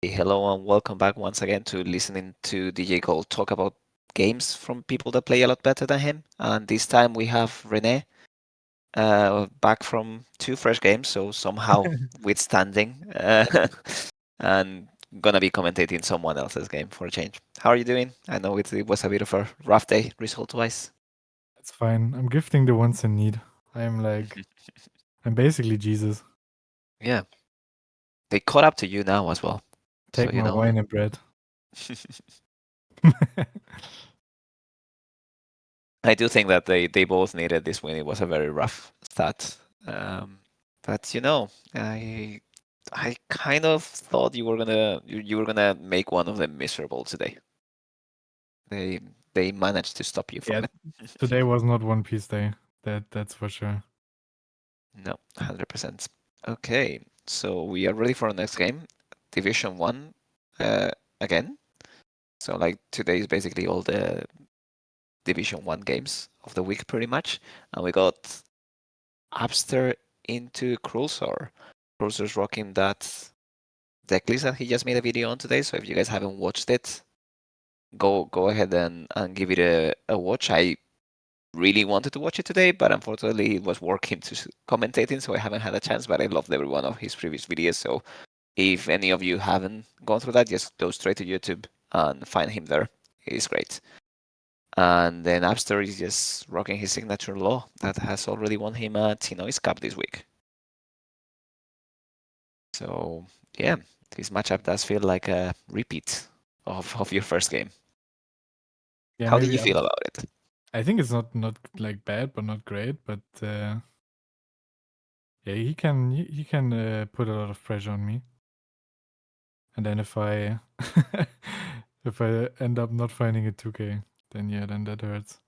Hello and welcome back once again to listening to DJ Gold talk about games from people that play a lot better than him. And this time we have Rene back from two fresh games, so somehow withstanding and gonna be commentating someone else's game for a change. How are you doing? I know it was a bit of a rough day result-wise. It's fine. I'm gifting the ones in need. I'm basically Jesus. Yeah, they caught up to you now as well, so Take you my know. wine and bread. I do think that they both needed this win. It was a very rough start. But I kind of thought you were gonna make one of them miserable today. They they managed to stop you from Yeah, it. today was not One Piece Day. That's for sure. No, 100%. Okay, so we are ready for the next game, Division One, again. So like today is basically all the Division One games of the week, pretty much, and we got Abbster into Krullzor. Krullzor's rocking that decklist that he just made a video on today. So if you guys haven't watched it, go ahead and give it a watch. I really wanted to watch it today, but unfortunately it was working to commentating, so I haven't had a chance. But I loved every one of his previous videos. So if any of you haven't gone through that, just go straight to YouTube and find him there. He's great. And then Abbster is just rocking his signature law that has already won him a Tinois Cup this week. So yeah, this matchup does feel like a repeat of your first game. Yeah, How did maybe you feel about it? I think it's not like bad, but not great. But yeah, he can put a lot of pressure on me. And then if I if I end up not finding a 2K, then that hurts.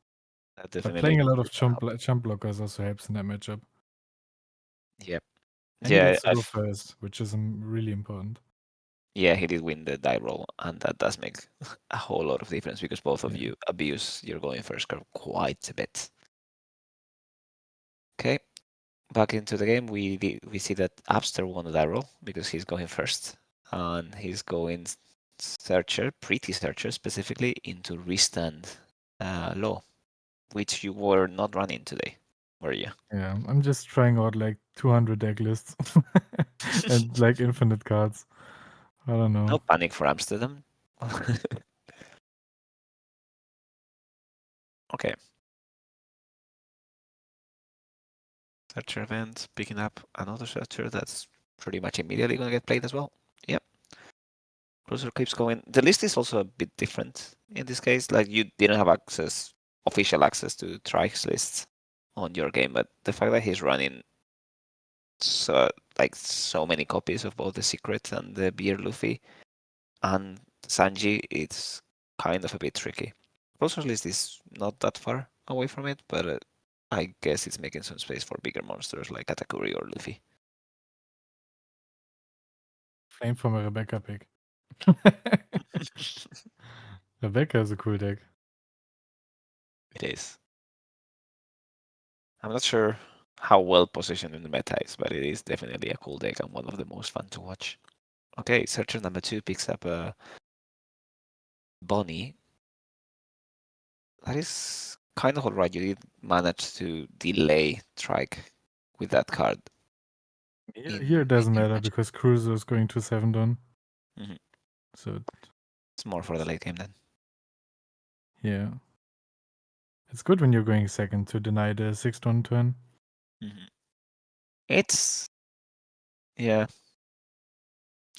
That But definitely playing a lot of help. jump blockers also helps in that matchup. Yep. And he Yeah, gets to go first, which is really important. yeah, he did win the die roll, and that does make a whole lot of difference because both of Yeah. you abuse your going first card quite a bit. Okay, back into the game, we see that Abster won the die roll because he's going first, and he's going searcher, pretty searcher specifically, into restand law, which you were not running today, were you? Yeah, I'm just trying out like 200 deck lists and like infinite cards. I don't know. No panic for Amsterdam. Okay. Searcher event, picking up another searcher that's pretty much immediately going to get played as well. Yep. Cruiser keeps going. The list is also a bit different in this case. Like you didn't have official access to Trike's lists on your game, but the fact that he's running so many copies of both the Secret and the Beer Luffy and Sanji, it's kind of a bit tricky. Closer's list is not that far away from it, but I guess it's making some space for bigger monsters like Katakuri or Luffy. Flame from a Rebecca pick. Rebecca is a cool deck. It is. I'm not sure how well positioned in the meta is, but it is definitely a cool deck and one of the most fun to watch. Okay, searcher number 2 picks up a Bonnie. That is kind of alright. You did manage to delay Trike with that card. Here it doesn't matter because Krullzor is going to 7 don. Mm-hmm. So It's more for the late game then. yeah. It's good when you're going second to deny the 6 don turn. Mm-hmm. It's yeah.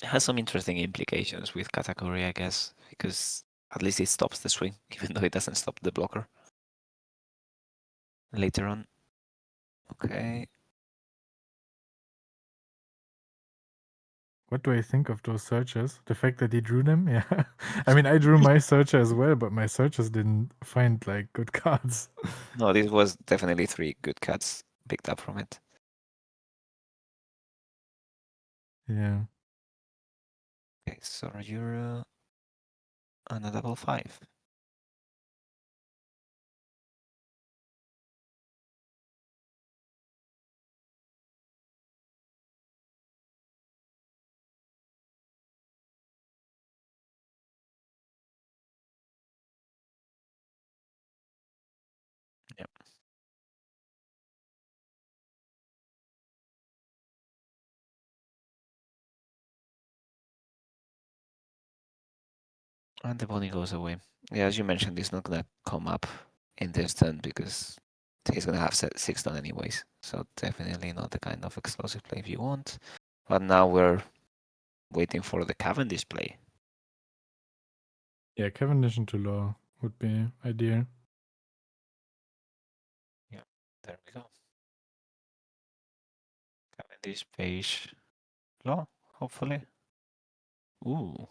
It has some interesting implications with Katakuri, I guess, because at least it stops the swing, even though it doesn't stop the blocker later on. Okay. What do I think of those searches? The fact that he drew them? Yeah. I mean, I drew my searcher as well, but my searchers didn't find like good cards. No, this was definitely 3 good cards picked up from it. Yeah. Okay, so you're on a double 5. Yep. And the bunny goes away. Yeah, as you mentioned, he's not gonna come up in this turn because he's gonna have 6 done anyways. So definitely not the kind of explosive play you want. But now we're waiting for the Cavendish play. Yeah, Cavendish into law would be ideal. Yeah, there we go. Cavendish page law, hopefully. Ooh,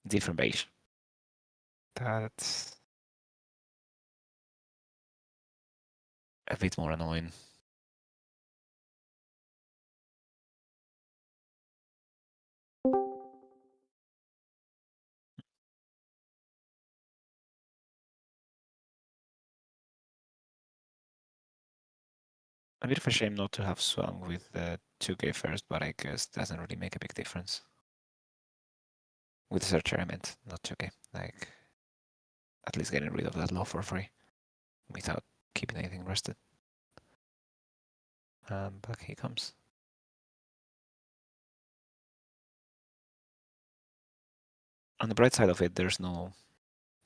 different beige. That's a bit more annoying. A bit of a shame not to have swung with the 2K first, but I guess doesn't really make a big difference. With Searcher, I meant, not 2K. Like, at least getting rid of that law for free without keeping anything rested. Back he comes. On the bright side of it, there's no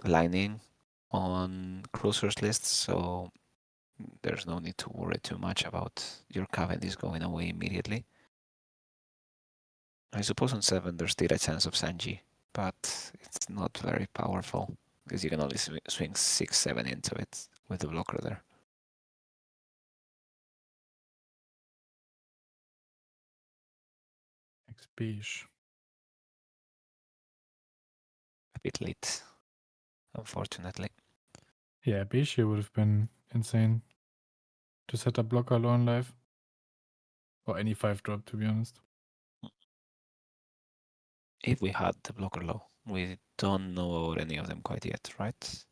lining on Krullzor's list, so there's no need to worry too much about your Cavendish going away immediately. I suppose on 7 there's still a chance of Sanji, but it's not very powerful because you can only swing 6, 7 into it with the blocker there. Next beige. A bit late, unfortunately. Yeah, beige here would have been insane to set up blocker law in live. Or any 5-drop, to be honest. If we had the blocker low, we don't know about any of them quite yet, right?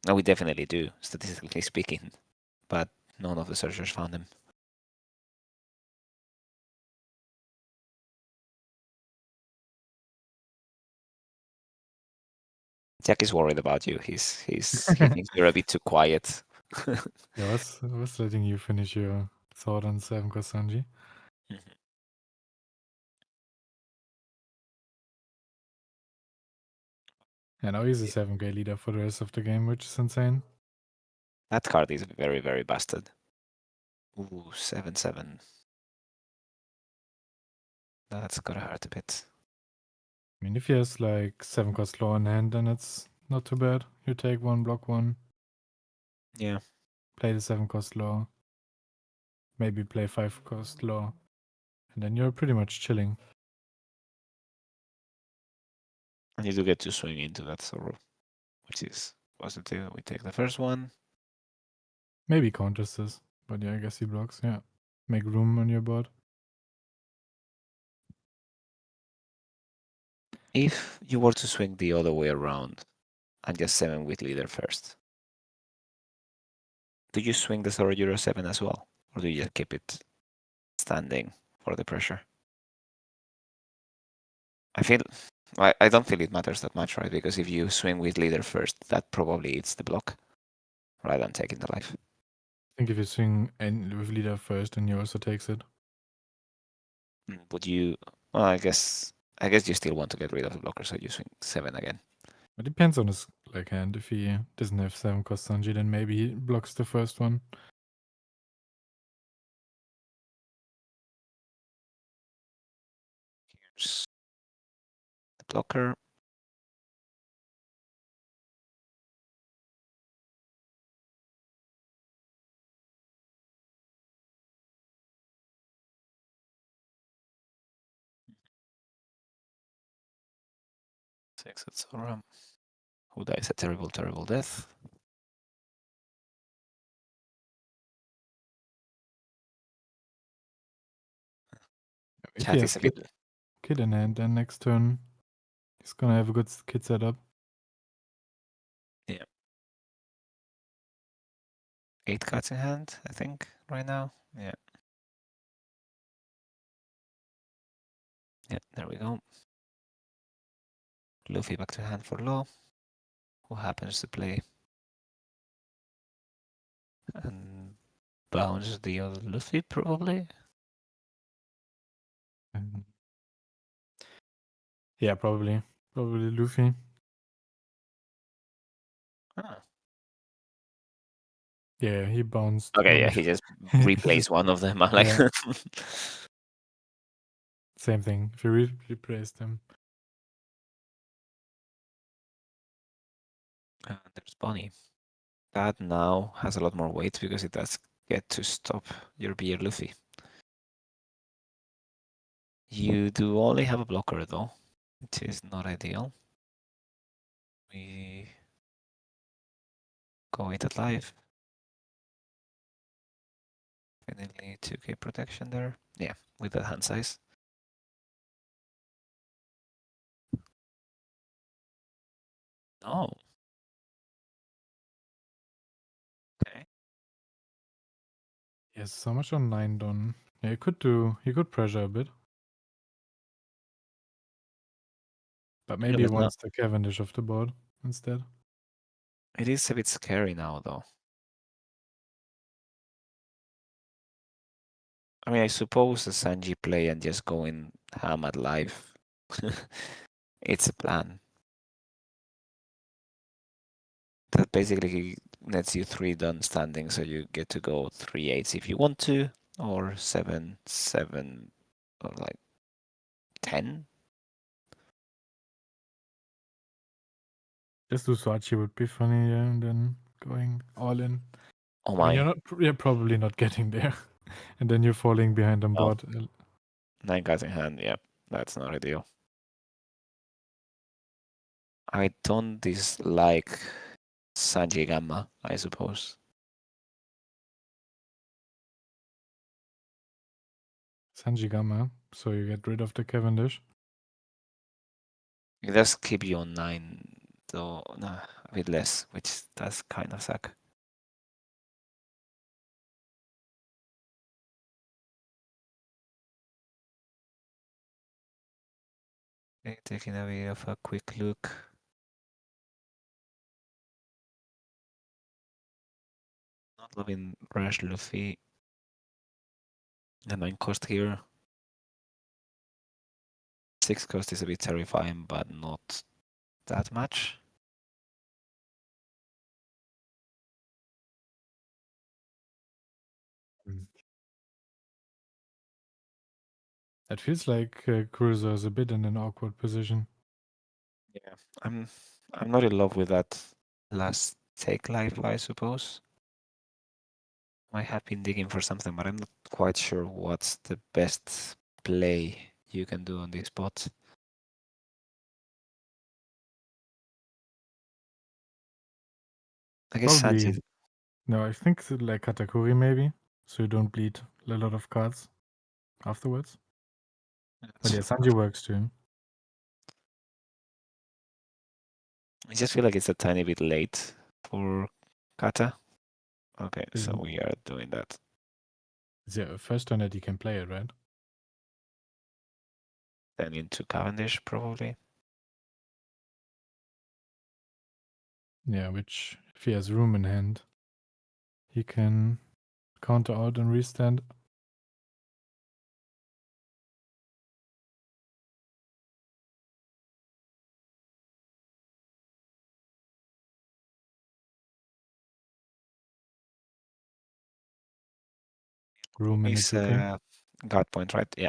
No, we definitely do, statistically speaking, but none of the searchers found them. Jack is worried about you. He thinks you're a bit too quiet. Yeah, I was letting you finish your thought on 7 Sanji. Mhm. Yeah, now he's a 7K leader for the rest of the game, which is insane. That card is very, very busted. Ooh, 7/7. That's gotta hurt a bit. I mean, if he has like 7 cost law in hand, then it's not too bad. You take 1, block 1, Yeah. play the 7 cost law, maybe play 5 cost law, and then you're pretty much chilling. And you do get to swing into that sorrow, which is positive. We take the first one. Maybe counters this, but yeah, I guess he blocks. Yeah, make room on your board. If you were to swing the other way around and just 7 with leader first, do you swing the Zoro Euro 7 as well? Or do you just keep it standing for the pressure? I don't feel it matters that much, right? Because if you swing with leader first, that probably eats the block rather than taking the life. I think if you swing with leader first, then he also takes it. Would you? Well, I guess you still want to get rid of the blocker, so you swing 7 again. It depends on his like hand. If he doesn't have 7 cost Sanji, then maybe he blocks the first one. Here's the blocker. Six at Sora, who dies a terrible, terrible death. If he Chat has is a bit. kid in hand, then next turn he's gonna have a good kid setup. Yeah. 8 cards in hand, I think, right now. Yeah. Yeah, there we go. Luffy back to hand for low. who happens to play and bounce the other Luffy probably. Yeah, probably Luffy. Ah. Yeah, he bounced. Okay, yeah, one. he just He replaced one of them. I'm like, Yeah. Same thing. If you replace them. there's Bonnie. That now has a lot more weight because it does get to stop your beer Luffy. You do only have a blocker though, which is not ideal. We go with it live. Definitely 2k protection there. Yeah, with that hand size. Oh. Okay. Yes, so much on 9 done. Yeah, he could pressure a bit. But maybe he But now wants the Cavendish off the board instead. it is a bit scary now though. I mean, I suppose a Sanji play and just going ham at live. It's a plan. That basically nets you 3 done standing, so you get to go 3/8 if you want to, or 7/7, or like 10. Just do Swachi would be funny, yeah, and then going all in. Oh I mean, my. you're probably not getting there. And then you're falling behind on Oh, board. 9 cards in hand. Yeah, that's not ideal. I don't dislike Sanji Gamma, I suppose. Sanji Gamma, so you get rid of the Cavendish. It does keep you on 9, though, nah, a bit less, which does kind of suck. Okay, taking a bit of a quick look. Not loving Rush Luffy. The 9 cost here. 6 cost is a bit terrifying, but not that much. It feels like Krullzor is a bit in an awkward position. Yeah, I'm not in love with that last take life, I suppose. I have been digging for something, but I'm not quite sure what's the best play you can do on this spot. I guess Probably. Sanji. No, I think like Katakuri maybe, so you don't bleed a lot of cards afterwards. But yeah, Sanji works too. I just feel like it's a tiny bit late for Kata. Okay, so we are doing that. It's the first turn that he can play it, right? Then into Cavendish, probably. Yeah, which if he has room in hand, he can counter out and restand. Room in the Is 2K. guard point, right? Yeah.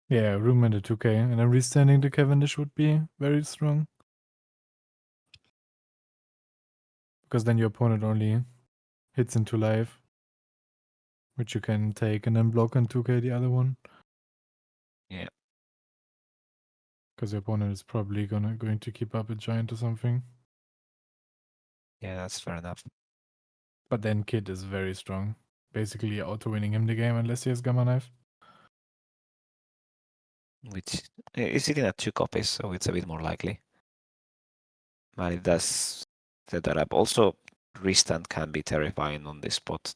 Yeah, room in the 2K. And then restanding the Cavendish would be very strong. Because then your opponent only hits into life, which you can take and then block on 2K the other one. Yeah. Because your opponent is probably going to keep up a giant or something. Yeah, that's fair enough. But then Kid is very strong. Basically auto-winning him the game unless he has Gamma Knife. Which is sitting at 2 copies, so it's a bit more likely. But it does set that up. Also, restand can be terrifying on this spot.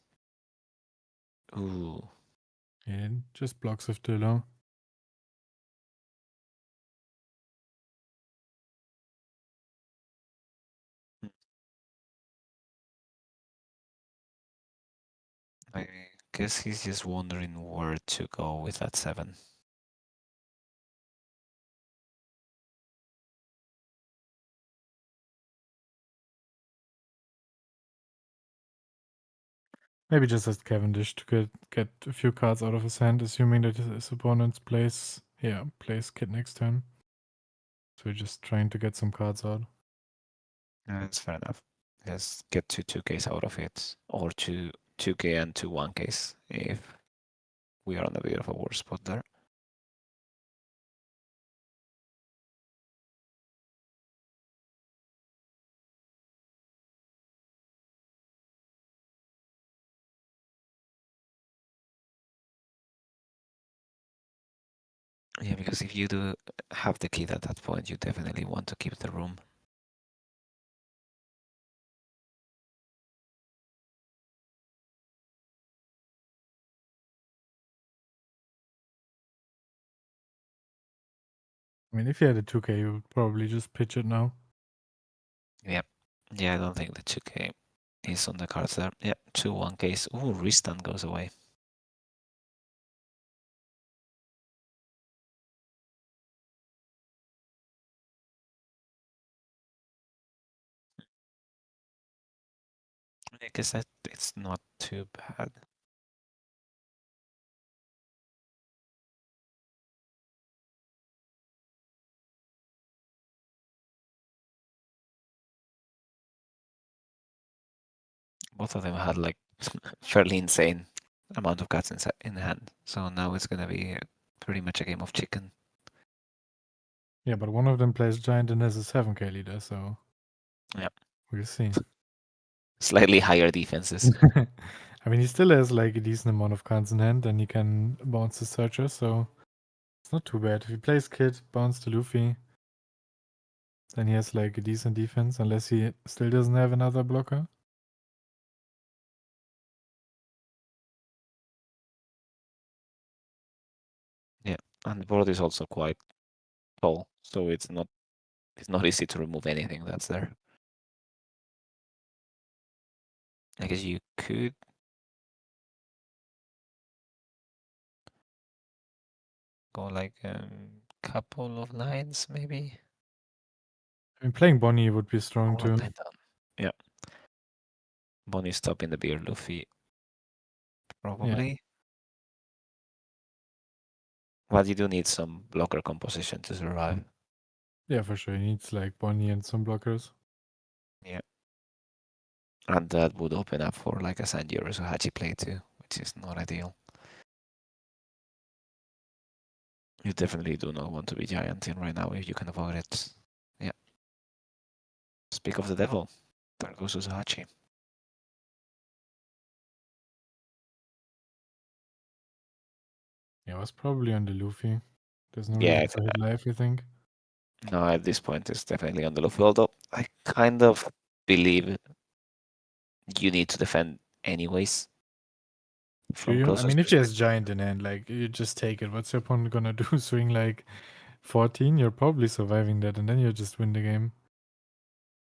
Ooh. Yeah, just blocks of Dilla. I guess he's just wondering where to go with that 7. Maybe just as Cavendish to get a few cards out of his hand, assuming that his opponent plays kid next turn. So we're just trying to get some cards out. That's fair enough. Just get 2Ks out of it, or 2K and 1Ks if we are on a bit of a worse spot there. Yeah, because if you do have the kid at that point, you definitely want to keep the room. I mean, if you had a 2K, you would probably just pitch it now. Yeah. Yeah, I don't think the 2K is on the cards there. Yeah, 1Ks. Ooh, Ristan goes away. I guess that it's not too bad. Both of them had like fairly insane amount of cards in hand. So now it's gonna be pretty much a game of chicken. Yeah, but one of them plays Giant and has a 7K leader, so Yeah. we'll see. Slightly higher defenses. I mean, he still has like a decent amount of cards in hand, and he can bounce the Searcher, so it's not too bad. If he plays Kid, bounce to Luffy, then he has like a decent defense, unless he still doesn't have another blocker. Yeah, and the board is also quite tall, so it's not easy to remove anything that's there. I guess you could go like a couple of lines, maybe. I mean, playing Bonnie would be strong Or one too. line down. Yeah. Bonnie stopping the beer Luffy, probably. But you do need some blocker composition to survive. Yeah, for sure. He needs like Bonnie and some blockers. Yeah. And that would open up for like a Sanji or Sohachi play too, which is not ideal. You definitely do not want to be gianting right now if you can avoid it. Yeah. Speak of the devil. There goes Uzuhachi. Yeah, it was probably on the Luffy. There's no Yeah, reason to hit life, I think. no, at this point it's definitely on the Luffy. Although I kind of believe you need to defend anyways Do from you? I Krullzor's mean, if he has perspective. Giant in hand, like, you just take it. What's your opponent gonna do? Swing like 14? You're probably surviving that, and then you just win the game.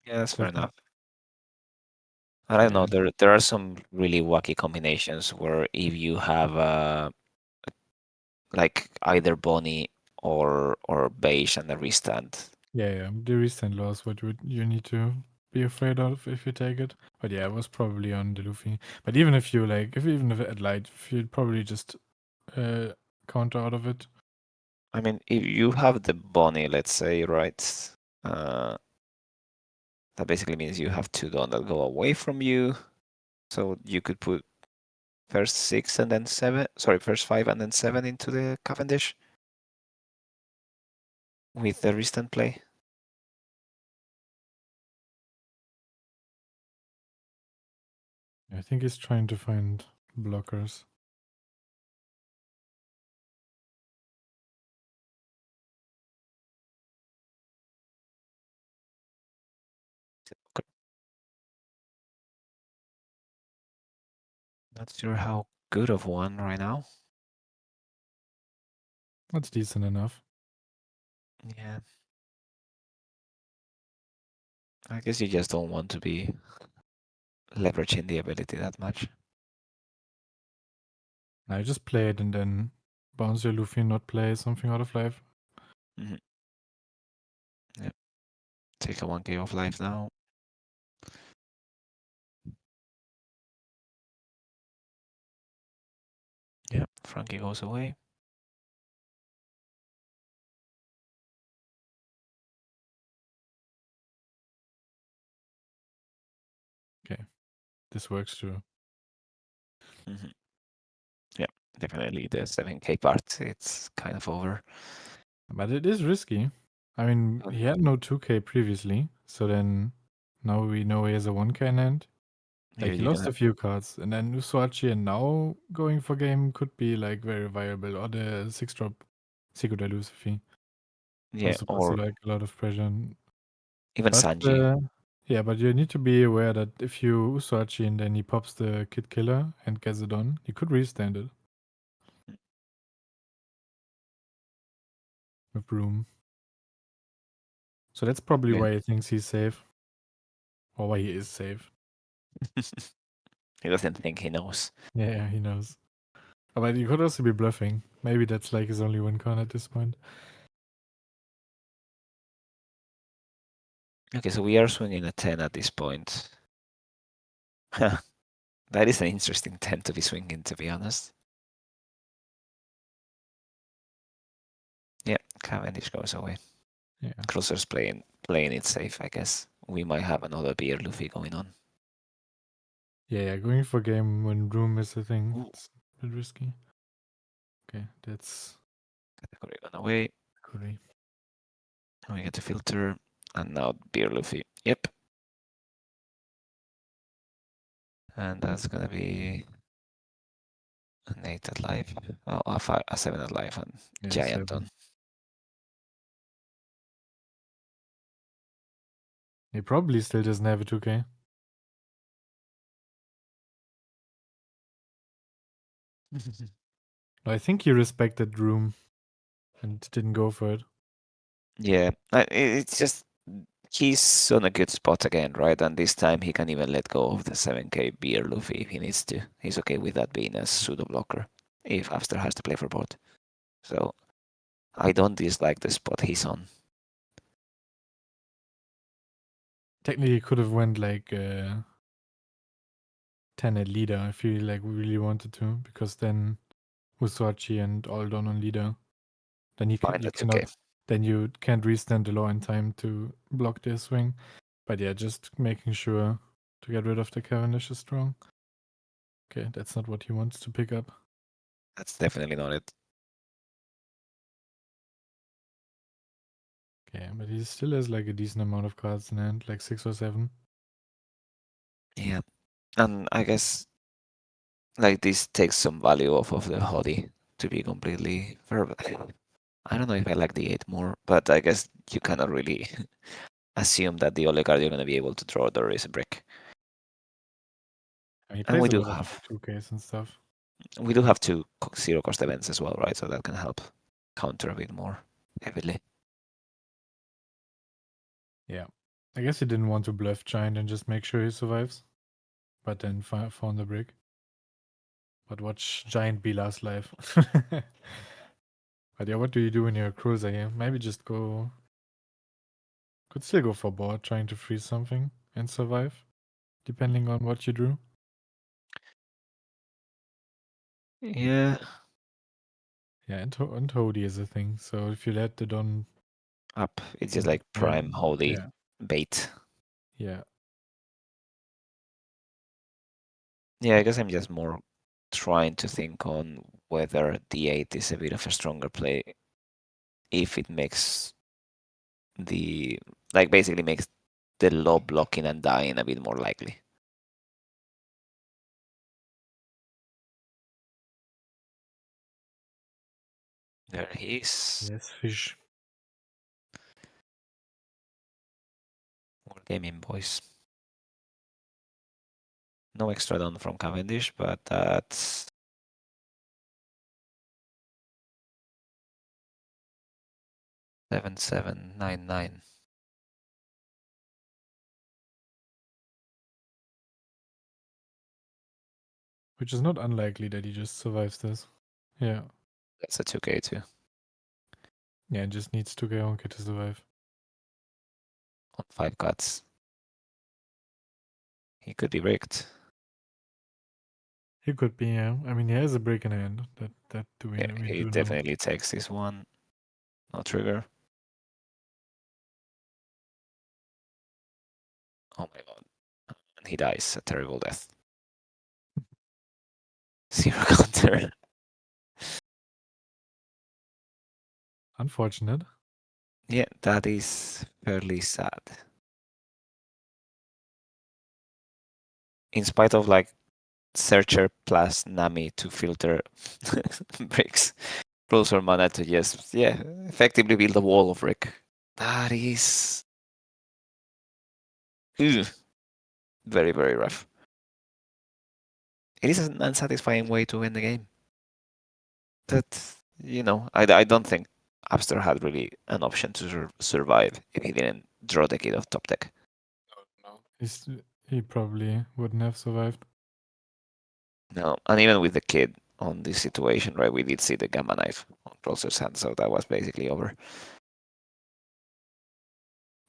Yeah, that's fair That's enough. I don't know. yeah. There are some really wacky combinations where if you have like either Bonnie or Beige and a restand. Yeah. The restand loss, what you need to be afraid of if you take it. But yeah, it was probably on the Luffy. But even if you like, even if at light, if you'd probably just counter out of it. I mean, if you have the Bonnie, let's say, right? Uh, that basically means you have 2 Dawn that go away from you. So you could put first 6 and then 7. Sorry, first 5 and then 7 into the Cavendish with the restand play. I think he's trying to find blockers. Not sure how good of one right now. That's decent enough. Yeah. I guess you just don't want to be leveraging the ability that much. I just play it and then bounce your Luffy and not play something out of life. Mm-hmm. Yeah. Take a 1k off life now. Yeah, Frankie goes away. Okay, this works too. Mm-hmm. Yeah, definitely the 7k part, it's kind of over. But it is risky. I mean, he had no 2k previously, so then now we know he has a 1k in hand. Like, Maybe he you lost can a few cards, and then Usuachi and now going for game could be, like, very viable, or the 6-drop Secret Elusive. yeah, Also puts, or like, a lot of pressure on. even But, Sanji. yeah, but you need to be aware that if you Usuachi and then he pops the Kid Killer and gets it on, you could restand it. With room. So that's probably Yeah. why he thinks he's safe. Or why he is safe. He doesn't think he knows. Yeah, he knows. But he could also be bluffing. Maybe that's like his only win con at this point. Okay, so we are swinging a 10 at this point. That is an interesting 10 to be swinging, to be honest. Yeah, Cavendish goes away. Yeah. Krullzor's playing it safe, I guess. We might have another beer Luffy going on. Yeah, going for game when room is a thing. Ooh. It's a bit risky. Okay, that's Category gone away. Kuri. We get the filter. And now beer Luffy. Yep. And that's gonna be an 8 at life. Oh, a 7 at life and Yeah, Giant 7. on. He probably still doesn't have a 2k. I think he respected room and didn't go for it. Yeah, it's just he's on a good spot again, right? And this time he can even let go of the 7k beer Luffy if he needs to. He's okay with that being a pseudo blocker if Abbster has to play for both. So I don't dislike the spot he's on. Technically, he could have went like 10 at leader if he like really wanted to, because then Usuachi and Aldon on leader. Then you Fine, that's okay. then you can't restand the law in time to block their swing. But yeah, just making sure to get rid of the Cavendish is strong. Okay, that's not what he wants to pick up. That's definitely not it. Okay, but he still has like a decent amount of cards in hand, like 6 or 7. Yeah. And I guess like this takes some value off of the Hodi, to be completely fair. I don't know if I like the 8 more, but I guess you cannot really assume that the only card you're going to be able to draw there is a brick. And he And plays a lot of 2Ks and stuff. we do have two zero cost events as well, right? So that can help counter a bit more heavily. Yeah. I guess he didn't want to bluff Giant and just make sure he survives. But then found the brick. But watch Giant be last life. But yeah, what do you do in your Cruiser here? Maybe just go... Could still go for board, trying to freeze something and survive, depending on what you drew. Yeah. Yeah, and Hody is a thing. So if you let the Don Up. It's just like prime holy yeah, bait. yeah, Yeah, I guess I'm just more trying to think on whether D8 is a bit of a stronger play if it makes the like basically makes the low blocking and dying a bit more likely. There he is. yes, fish. More gaming, boys. No extra done from Cavendish, but that's 7799. Which is not unlikely that he just survives this. Yeah. That's a 2k too. Yeah, just needs 2k Honky to survive. On 5 cuts. He could be rigged. He could be, yeah. I mean, he has a break in hand. That Yeah, we he do know. definitely takes this one. No trigger. Oh my god. And he dies a terrible death. 0 counter. Unfortunate. Yeah, that is fairly sad. In spite of like Searcher plus Nami to filter bricks, Krullzor managed to just, effectively build a wall of brick. That is ugh, very, very rough. It is an unsatisfying way to win the game. That, I don't think Abbster had really an option to survive if he didn't draw the kid of top deck. No. He probably wouldn't have survived. No, and even with the kid on this situation, right, we did see the gamma knife on Krullzor's hand, so that was basically over.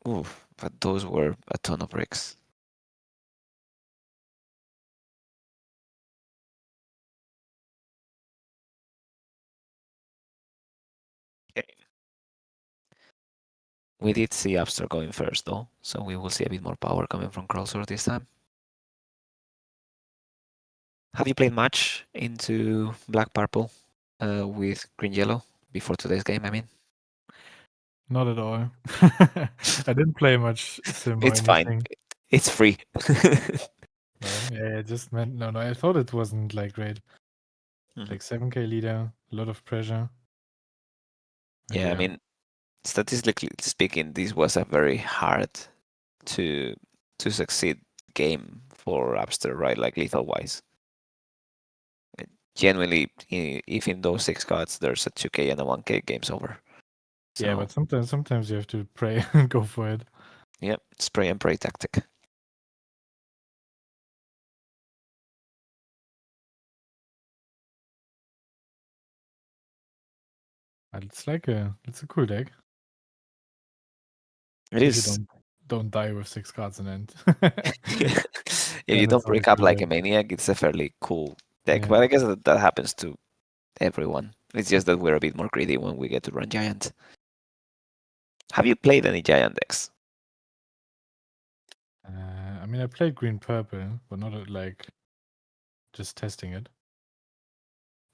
Oof, but those were a ton of bricks. Okay. We did see Abbster going first, though, so we will see a bit more power coming from Krullzor this time. Have you played much into Black Purple with Green Yellow before today's game? I mean, Not at all. I didn't play much sim or it's fine. anything. It's free. No, yeah, I just meant no. I thought it wasn't like great. Like 7k leader, a lot of pressure. But Yeah, I mean, statistically speaking, this was a very hard to succeed game for Abbster, right? Like lethal wise. Genuinely, if in those 6 cards there's a 2k and a 1k, game's over. So, yeah, but sometimes you have to pray and go for it. yeah, spray and pray tactic. But it's a cool deck. It If you is. don't die with 6 cards in hand. If you Then don't it's not a break up cool like a deck. maniac, it's a fairly cool deck. Yeah. But I guess that happens to everyone. It's just that we're a bit more greedy when we get to run giant. Have you played any giant decks? I mean, I played green purple, but not like just testing it.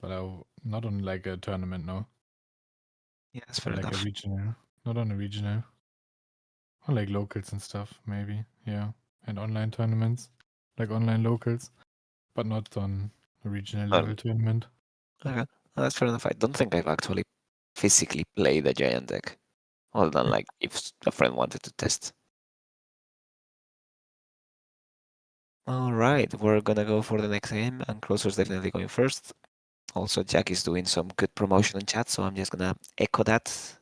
But not on like a tournament, no. Yeah, that's Or fair like a enough. regional. Not on a regional. Or like locals and stuff, maybe. Yeah. And online tournaments. Like online locals. But not on a regional level tournament. Okay, that's fair enough. I don't think I've actually physically played a giant deck, other than like if a friend wanted to test. All right, we're gonna go for the next game, and Closer's definitely going first. Also, Jack is doing some good promotion in chat, so I'm just gonna echo that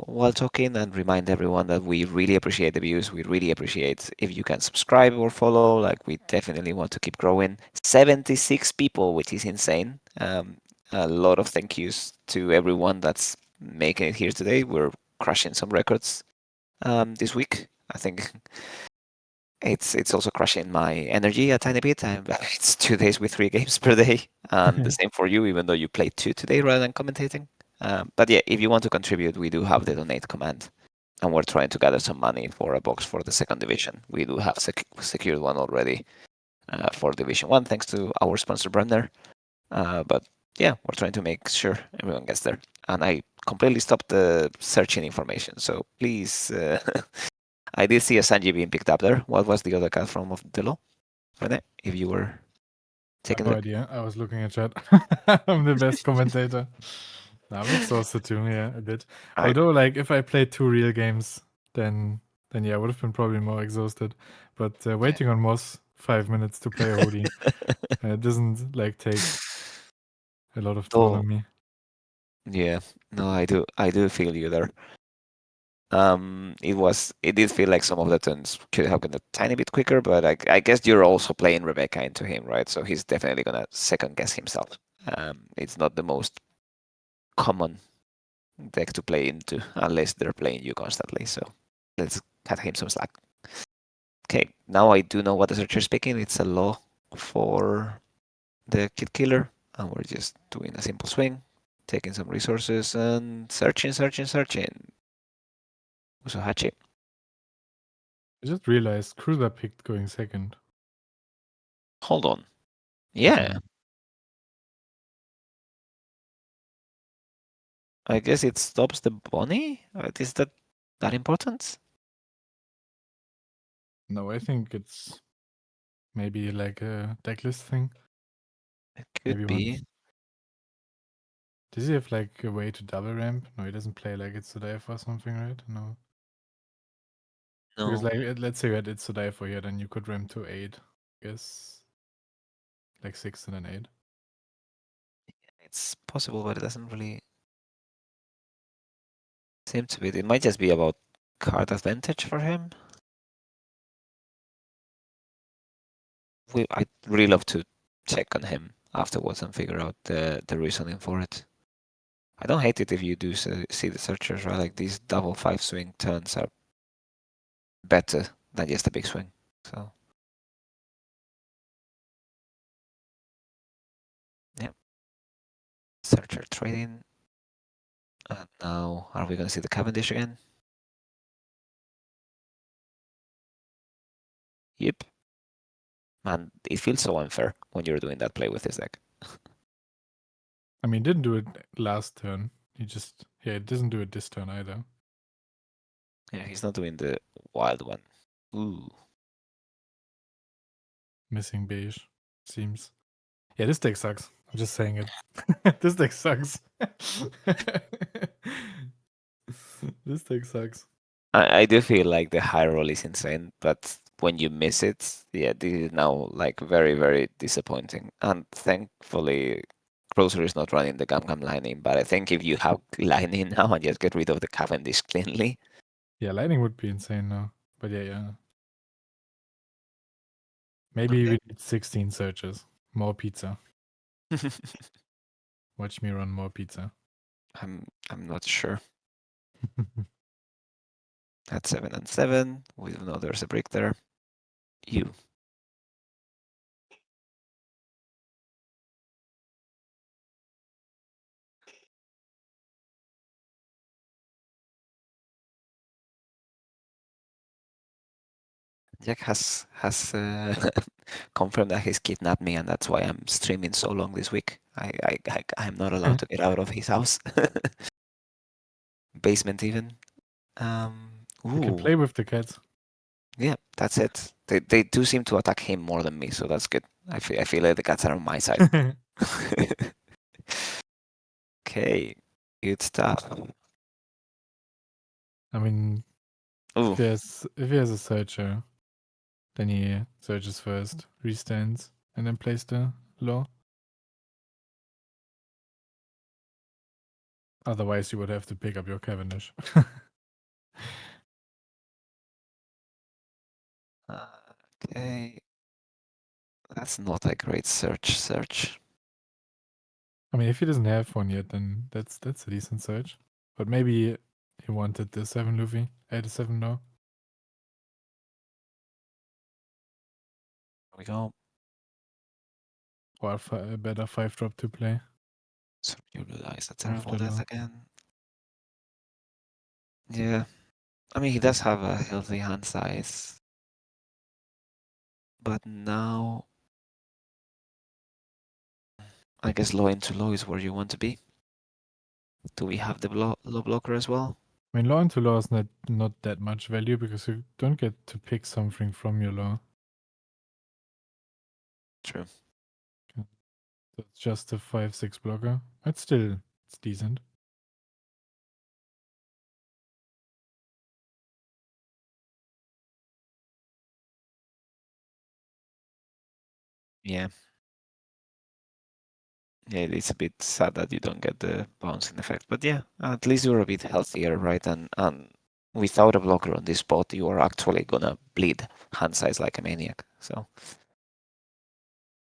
while talking and remind everyone that we really appreciate the views. We really appreciate if you can subscribe or follow. Like, we definitely want to keep growing. 76 people, which is insane. A lot of thank yous to everyone that's making it here today. We're crushing some records this week. I think it's also crushing my energy a tiny bit. It's 2 days with 3 games per day, and the same for you, even though you played 2 today rather than commentating. But yeah, if you want to contribute, we do have the donate command, and we're trying to gather some money for a box for the second division. We do have secured one already for Division 1, thanks to our sponsor Bremner. But yeah, we're trying to make sure everyone gets there. And I completely stopped the searching information, so please I did see a Sanji being picked up there. What was the other cat from of Delo? Rene, if you were taking a No look. idea. I was looking at chat. I'm the best commentator. I'm exhausted too, yeah, a bit. I, Although, like, if I played 2 real games, then yeah, I would have been probably more exhausted. But waiting on Moss 5 minutes to play a hoodie doesn't like take a lot of toll oh, on me. yeah. No, I do feel you there. It did feel like some of the turns could have been a tiny bit quicker, but I guess you're also playing Rebecca into him, right? So he's definitely gonna second guess himself. It's not the most common deck to play into unless they're playing you constantly. So let's cut him some slack. Okay, now I do know what the searcher's picking. It's a law for the kid killer, and we're just doing a simple swing, taking some resources and searching. Usohachi. I just realized Cruiser picked going second. Hold on. Just Yeah, now. I guess it stops the bunny? Is that important? No, I think it's maybe like a decklist thing. It could Maybe be. once. Does he have like a way to double ramp? No, he doesn't play like it's Sodai or something, right? No. Because No, like let's say you had it's Sodai for here, then you could ramp to 8. I guess like 6 and then 8. it's possible, but it doesn't really seem to be. It might just be about card advantage for him. I'd really love to check on him afterwards and figure out the reasoning for it. I don't hate it if you do see the searchers, right? Like these double 5 swing turns are better than just a big swing. So, yeah. Searcher trading. And now, are we going to see the Cavendish again? Yep. Man, it feels so unfair when you're doing that play with this deck. I mean, didn't do it last turn. He just it doesn't do it this turn either. Yeah, he's not doing the wild one. Ooh. Missing beige, seems. Yeah, this deck sucks. I'm just saying it. This deck sucks. This deck sucks. I do feel like the high roll is insane, but when you miss it, yeah, this is now like very, very disappointing. And thankfully, Krullzor is not running the Gam Gam lining, but I think if you have lining now and just get rid of the Cavendish cleanly. Yeah, lightning would be insane now. But yeah. Maybe we need 16 searches. More pizza. Watch me run more pizza. I'm not sure. At 7 and 7, we know there's a brick there. You. Jack has confirmed that he's kidnapped me, and that's why I'm streaming so long this week. I'm not allowed to get out of his house, basement even. You can Ooh, play with the cats. yeah, that's it. They do seem to attack him more than me, so that's good. I feel like the cats are on my side. Okay, good stuff. I mean, Ooh, if he has a searcher, then he searches first, restands, and then plays the law. Otherwise, you would have to pick up your Cavendish. okay, that's not a great search. I mean, if he doesn't have one yet, then that's a decent search. But maybe he wanted the 7 Luffy, 87 now. Here we go. Or a better 5-drop to play. So you realize a After terrible death law. again. Yeah, I mean he does have a healthy hand size, but now I guess low into low is where you want to be. Do we have the low blocker as well? I mean, law into law is not that much value because you don't get to pick something from your law. True. So it's just a 5-6 blocker. It's decent. Yeah. Yeah, it's a bit sad that you don't get the bouncing effect, but yeah, at least you're a bit healthier, right? And without a blocker on this spot, you are actually gonna bleed hand size like a maniac. So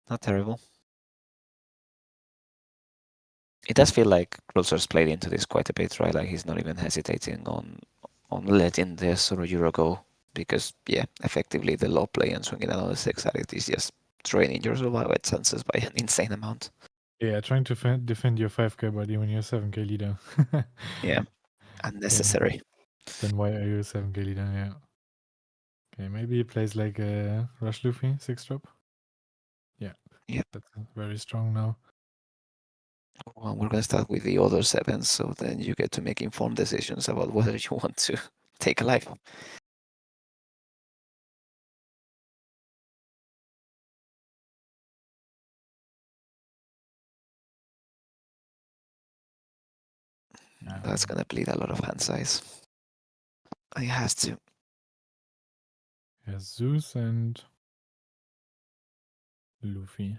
not terrible. It does feel like Krullzor's played into this quite a bit, right? Like he's not even hesitating on letting the sort of Euro go because yeah, effectively the low play and swinging another 6 at it is just draining your survival chances by an insane amount. Yeah, trying to defend your 5k body when you're 7k leader. Yeah, unnecessary. Then why are you a 7k leader? Yeah. Okay, maybe he plays like a Rush Luffy 6 drop. Yeah. Yeah. That's very strong now. Well, we're gonna start with the other 7s, so then you get to make informed decisions about whether you want to take a life. That's gonna bleed a lot of hand size. It has to. Yeah, Zeus and Luffy.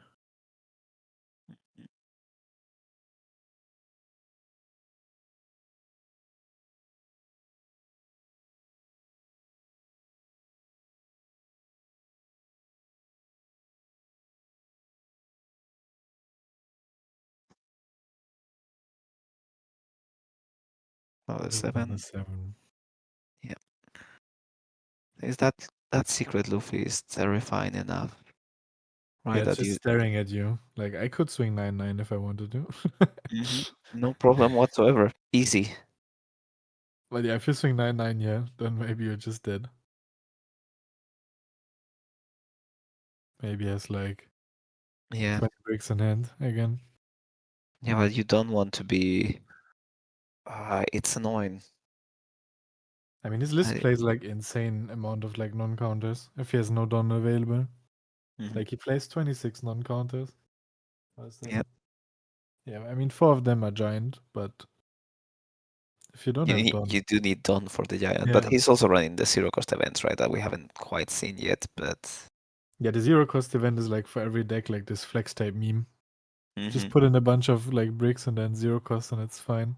Another Another 7. 7. Yeah. Is that secret Luffy is terrifying enough, right? Yeah, it's That just you staring at you. Like, I could swing 9-9 if I wanted to. no problem whatsoever. Easy. But yeah, if you swing 9-9, yeah, then maybe you're just dead. Maybe he has like Yeah. 20 bricks in hand again. Yeah, but you don't want to be. It's annoying. I mean, his list I, plays like insane amount of like non-counters if he has no Don available. Like he plays 26 non-counters. What is that? yeah. Yeah, I mean 4 of them are giant, but if you don't have Don, You do need Don for the giant, but yeah, he's also running the zero cost events, right? That we haven't quite seen yet, but yeah, the zero cost event is like for every deck like this flex type meme. Just mhm. put in a bunch of like bricks and then zero cost and it's fine.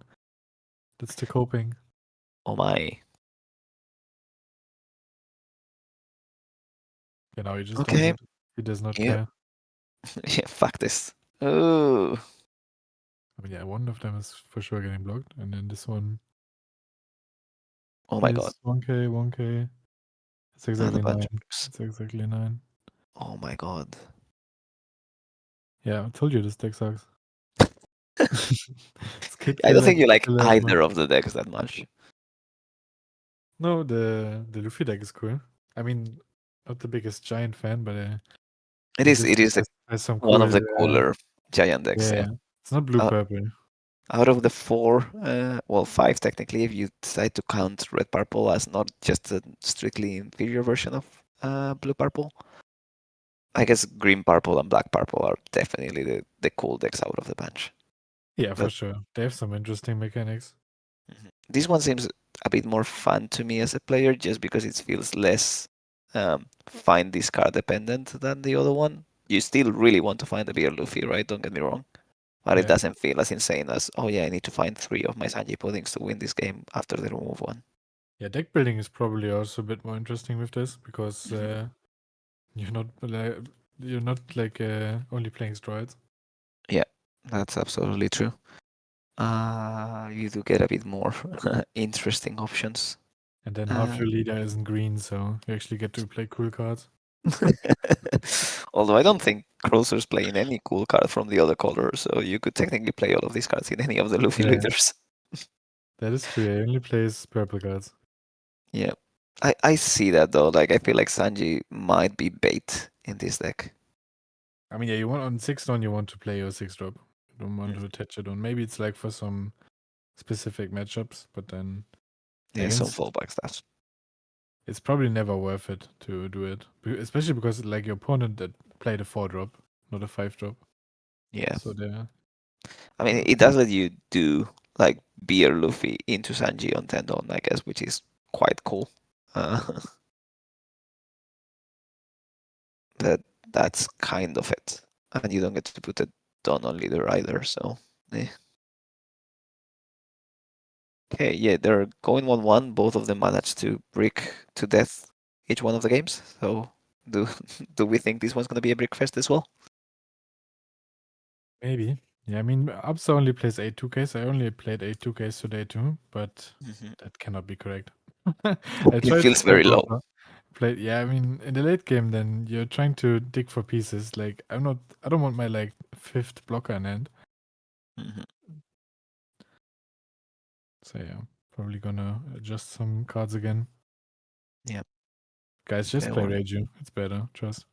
That's the coping. Oh my. You know, he just does Okay. it. He does not Yeah. care. Yeah. Fuck this. Oh. I mean, yeah, one of them is for sure getting blocked, and then this one Oh my god. is 1k, 1k. It's And a exactly bunch 9. of bricks. It's exactly 9. Oh my god. Yeah, I told you this deck sucks. This kid I don't think like you like killer as much. either of the decks that much. No, the Luffy deck is cool. I mean, not the biggest giant fan, but It it is. just It is has some one cool. of the cooler giant decks. Yeah, Yeah. it's not blue Uh, purple. out of the 4, well, 5 technically, if you decide to count red purple as not just a strictly inferior version of blue purple. I guess green purple and black purple are definitely the cool decks out of the bunch. Yeah, for But sure. They have some interesting mechanics. this one seems a bit more fun to me as a player just because it feels less find discard dependent than the other one. You still really want to find a beer Luffy, right? Don't get me wrong. But it Yeah, doesn't feel as insane as, oh yeah, I need to find 3 of my Sanji puddings to win this game after the remove one. yeah. Deck building is probably also a bit more interesting with this because Mhm. you're not like only playing Stroids. Yeah, that's absolutely true. You do get a bit more interesting options. And then half Uh, your leader isn't green, so you actually get to play cool cards. Although I don't think Krullzor's playing any cool card from the other color, so you could technically play all of these cards in any of the Luffy Yeah, leaders. that is true. He only plays purple cards. Yeah. I see that though. Like I feel like Sanji might be bait in this deck. I mean, yeah, you want on 6 Don, you want to play your 6 drop. You don't want Mm. to attach it on. Maybe it's like for some specific matchups, but then Yeah, some against fallback stuff. it's probably never worth it to do it, especially because like your opponent that played a 4 drop, not a 5 drop. Yeah. So there, I mean, it does let you do like beer Luffy into Sanji on Tendon, I guess, which is quite cool. Uh, but that's kind of it. And you don't get to put a Don on leader either, so eh. Okay, yeah, they're going 1-1. Both of them managed to brick to death each one of the games. So do do we think this one's gonna be a brick fest as well? Maybe. Yeah, I mean, Abbster only plays 8 2Ks. I only played 8 2Ks today too, but Mhm. that cannot be correct. I It tried to feels play very low. proper. Played, yeah, I mean, in the late game, then you're trying to dig for pieces. Like, I don't want my like fifth blocker in hand. Mhm. So yeah, probably gonna adjust some cards again. Yeah. Guys, just Okay, play well, Reiju. It's better. Trust.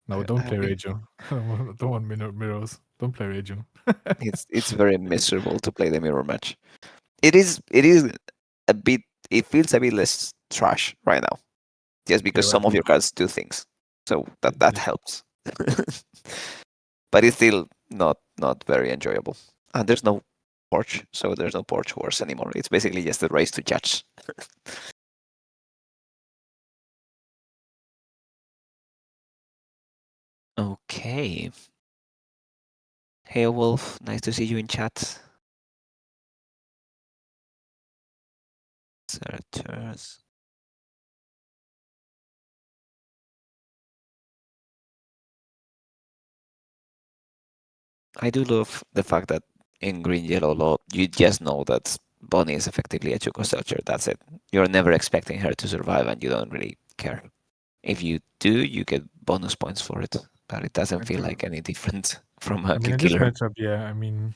No, I, don't I play will. Reiju. Don't want mirrors. Don't play Reiju. It's very miserable to play the mirror match. It is a bit. It feels a bit less trash right now, just Yeah, because but some of your cards do things. So that yeah. helps. But it's still not very enjoyable. And there's no porch, so there's no porch wars anymore. It's basically just a race to judge. Okay. Hey Wolf, nice to see you in chat. Searchers. I do love the fact that in Green Yellow Law, you just know that Bonnie is effectively a Chuko searcher. That's it. You're never expecting her to survive, and you don't really care. If you do, you get bonus points for it, but it doesn't I feel do. like any different from I a mean, in this killer. matchup, yeah, I mean,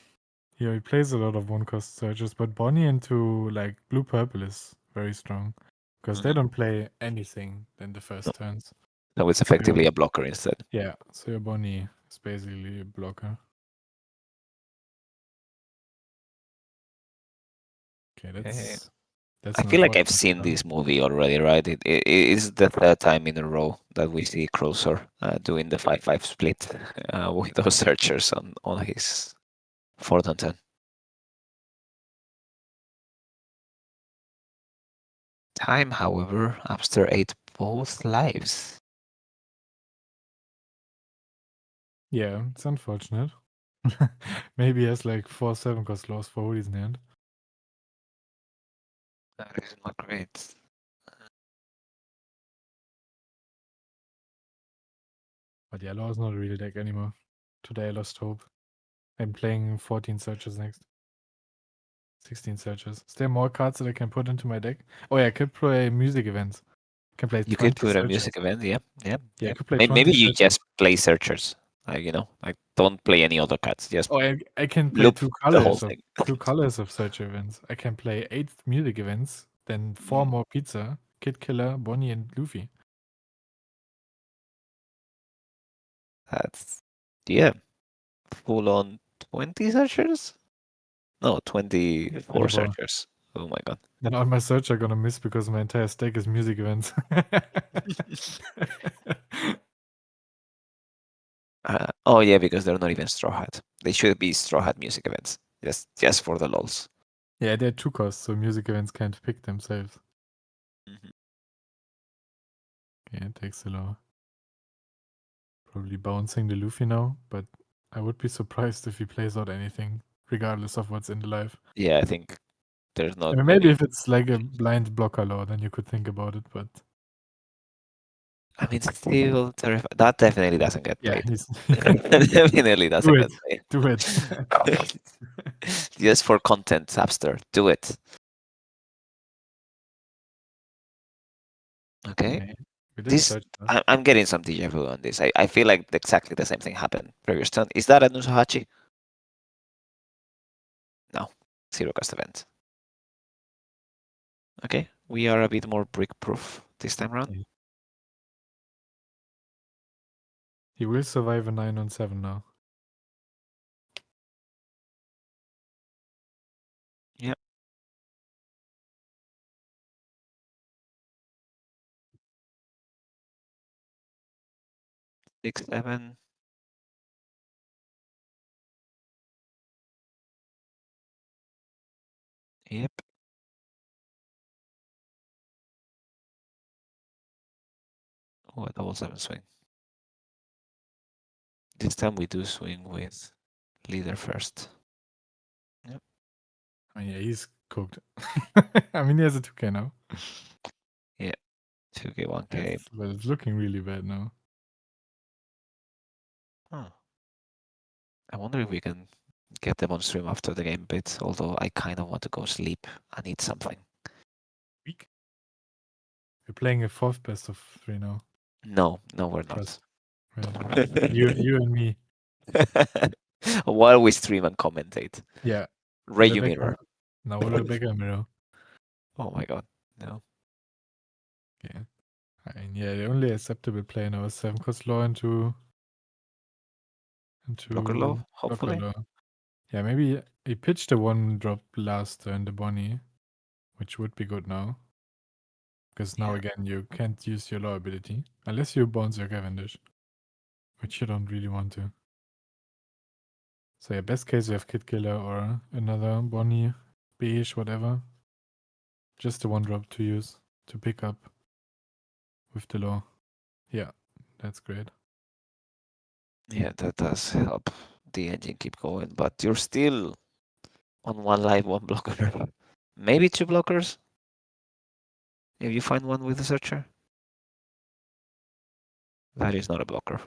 he plays a lot of one-cost searches, but Bonnie into like blue-purple is very strong because they Mhm. don't play anything in the No, first turns. no, it's So effectively a blocker instead. yeah, so your Bonnie is basically a blocker. Okay, Eh, that's I an feel like I've unfortunate seen turn. this movie already, right? It is the third time in a row that we see Krullzor doing the 5-5 split with those searchers on his fourth and 10. Time, however, Abbster ate both lives. Yeah, it's unfortunate. Maybe he has like 4/7 cost loss for hoodies in hand. That is not great. But yeah, Law is not a real deck anymore. Today I lost hope. I'm playing 14 searches next. 16 searches. Is there more cards that I can put into my deck? Oh yeah, I could play music events. I can play You could 20 put a searches. music event, yeah, yeah, Yeah, I yeah. could play Maybe 20 you searches. just play searchers, like don't play any other cards. Just Oh, I can play loop the whole thing. two colors of search events. I can play 8 music events, then 4 Mm, more pizza, Kid Killer, Bonnie, and Luffy. That's yeah, full on 20 searchers. No, 24 24. searchers. Oh my god. Then all my search are gonna miss because my entire stack is music events. Oh yeah, because they're not even Straw Hat. They should be Straw Hat music events. Just for the lols. Yeah, they're 2 costs, so music events can't pick themselves. Mhm. Okay, it takes a lot. Probably bouncing the Luffy now, but I would be surprised if he plays out anything, regardless of what's in the life. Yeah, I think there's I not mean, maybe many. if it's like a blind blocker law, then you could think about it, but I mean, still That definitely doesn't get yeah, played. he's Definitely do doesn't it, get played. do it. Just for content, Abbster, do it. Okay. Okay, we didn't This search that. I'm getting some deja vu on this. I feel like exactly the same thing happened previous turn. Is that a Nusahachi? No. Zero cost event. Okay. We are a bit more brick proof this time around. Okay. He will survive a 9 on 7 now. Yep. 6-7. Yep. Oh, a double 7 swing. This time we do swing with leader first. Yep. I mean, yeah, he's cooked. I mean, he has a 2K now. Yeah, 2K, 1K. But it's looking really bad now. Huh. I wonder if we can get them on stream after the game bit, although I kind of want to go sleep. I need something. Weak. We're playing a 4th best of 3 now. No, we're not. Trust. Right. You and me. While we stream and commentate. Yeah. Rayu Mirror. Now we'll back mirror. Oh my god, no. Yeah. I mean, yeah, the only acceptable play now is 7 cost law into Blocker low, Blocker hopefully. law. Yeah, maybe he pitched a 1-drop last turn, the Bonnie, which would be good now. Because now Yeah. again, you can't use your law ability. Unless you bounce your Cavendish. Which you don't really want to. So yeah, best case you have Kid Killer or another Bonnie, Beige, whatever. Just the 1-drop to use to pick up with the law. Yeah, that's great. Yeah, that does help the engine keep going, but you're still on 1 life, 1 blocker. Maybe 2 blockers? If you find one with the searcher? That is not a blocker.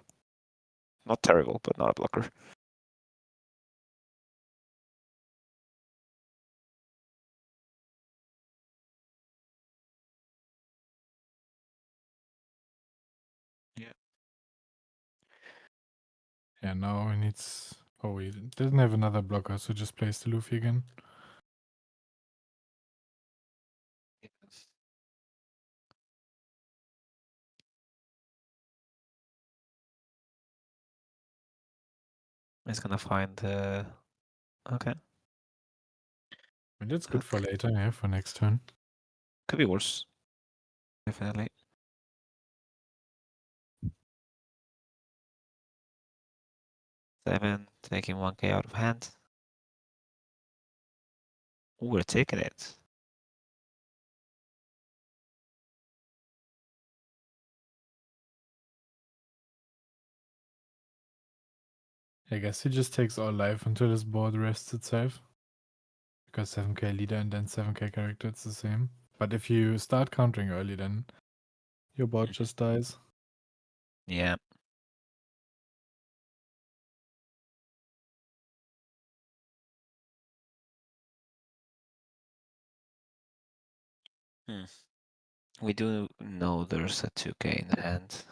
Not terrible, but not a blocker. Yeah. Yeah, now he needs... Oh, he doesn't have another blocker, so just plays the Luffy again. He's gonna find okay. I mean, that's good for later, yeah, for next turn. Could be worse. Definitely. 7, taking 1k out of hand. Ooh, we're taking it. I guess he just takes all life until his board rests itself. Because 7k leader and then 7k character, it's the same. But if you start countering early, then your board just dies. Yeah. We do know there's a 2k in the hand.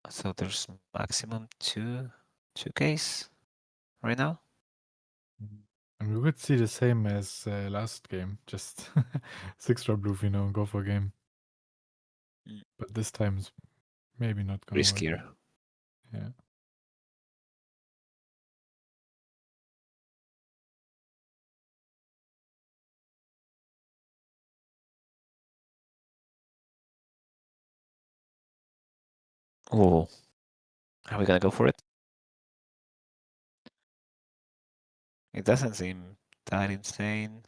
So there's maximum 2Ks right now. And we could see the same as last game, just 6-drop Luffy now and go for a game. But this time's maybe not gonna work. Riskier. Yeah. Oh, are we gonna go for it? It doesn't seem that insane.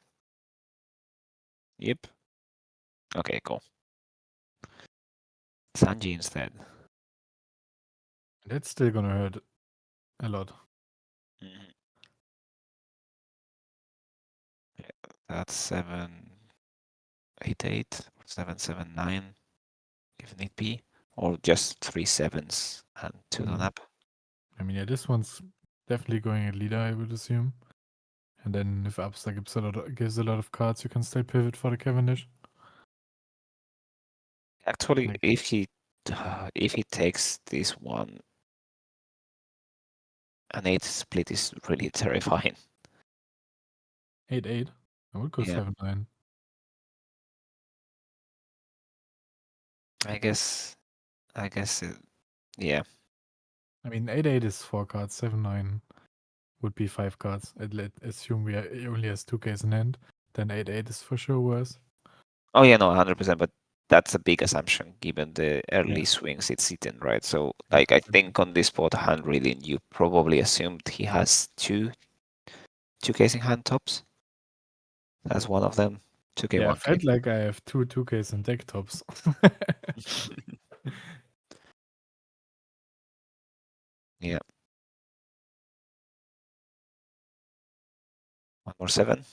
Yep. Okay, cool. Sanji instead. That's still gonna hurt a lot. Mhm. Yeah, that's 788 or 779 if need be, or just 3 sevens and 2 Mm. up. I mean, yeah, this one's definitely going at leader, I would assume. And then if Abbster gives a lot of cards, you can still pivot for the Cavendish. Actually, Like, if he takes this one, an 8 split is really terrifying. 8-8. I would go Yeah. 7-9. I guess yeah. I mean, 8-8 is 4 cards, 7-9 would be 5 cards. Assume he only has 2Ks in hand, then 8-8 is for sure worse. Oh yeah, no, 100%. But that's a big assumption given the early Yeah. swings it's eaten, right? So, Yeah, like, I think on this spot, hand reading, you probably assumed he has two Ks in hand tops. That's one of them. 2K, Yeah, I 1K. felt like I have two 2Ks in deck tops. Yeah. One more 7.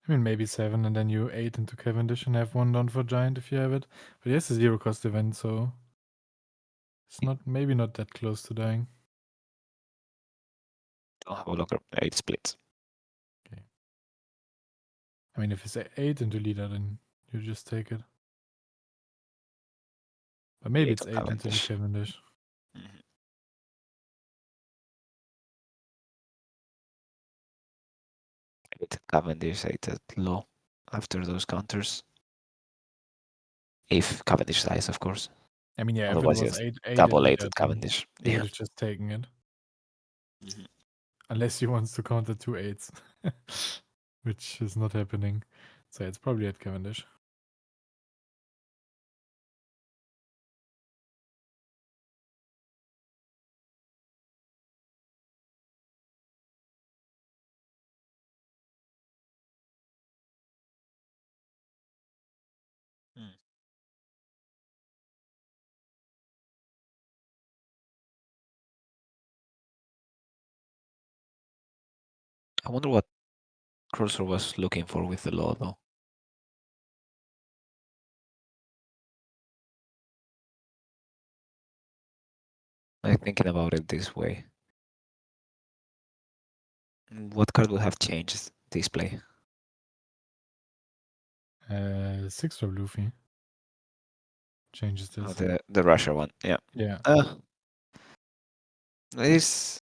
I mean, maybe 7, and then you 8 into Cavendish and have 1 down for Giant if you have it. But he has a 0-cost event, so it's maybe not that close to dying. Don't have a blocker. 8 splits. Okay. I mean, if it's 8 into leader, then you just take it. But maybe 8 it's on 8 into the Cavendish. Cavendish. Mhm. 8 at Cavendish, 8 at low after those counters. If Cavendish dies, of course. I mean, yeah, if it Otherwise, was yes, 8 at double 8 leader, at then Cavendish. he Yeah. would have just taken it. Mhm. Unless he wants to counter 2 8s, which is not happening. So it's probably at Cavendish. Mm. I wonder what Krullzor was looking for with the law, though. I'm thinking about it this way. What card would have changed this play? 6 for Luffy. Changes Oh, this. the Russia one, yeah. Yeah. It is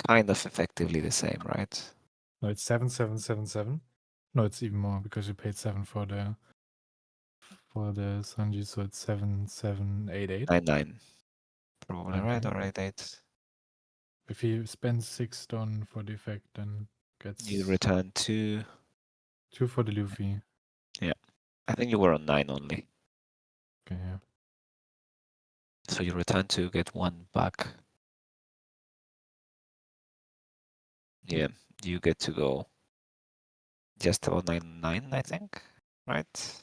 kind of effectively the same, right? No, it's 7777. No, it's even more because you paid 7 for the Sanji, so it's 7788. 9-9. Probably Okay. right, or 8-8. If he spends 6 Don for the effect, then gets You return 2. 2 for the Luffy. Yeah. I think you were on 9 only. Okay, yeah. So you return 2, get 1 back. Yeah, you get to go just about 9-9, I think, right?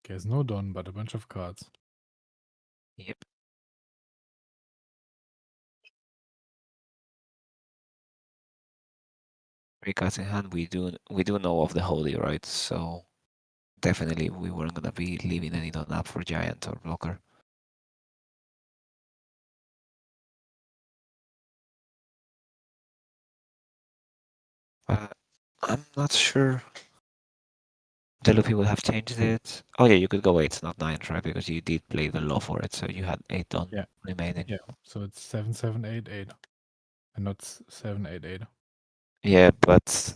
There's no Don, but a bunch of cards. Yep. 3 cards in hand. We do know of the Holy, right? So definitely we weren't gonna be leaving any Don up for Giant or Blocker. I'm not sure the Luffy would have changed it. Oh yeah, you could go 8, not 9, right? Because you did play the law for it, so you had 8 on Yeah. remaining. Yeah. So it's 7788 and not 788. Yeah, but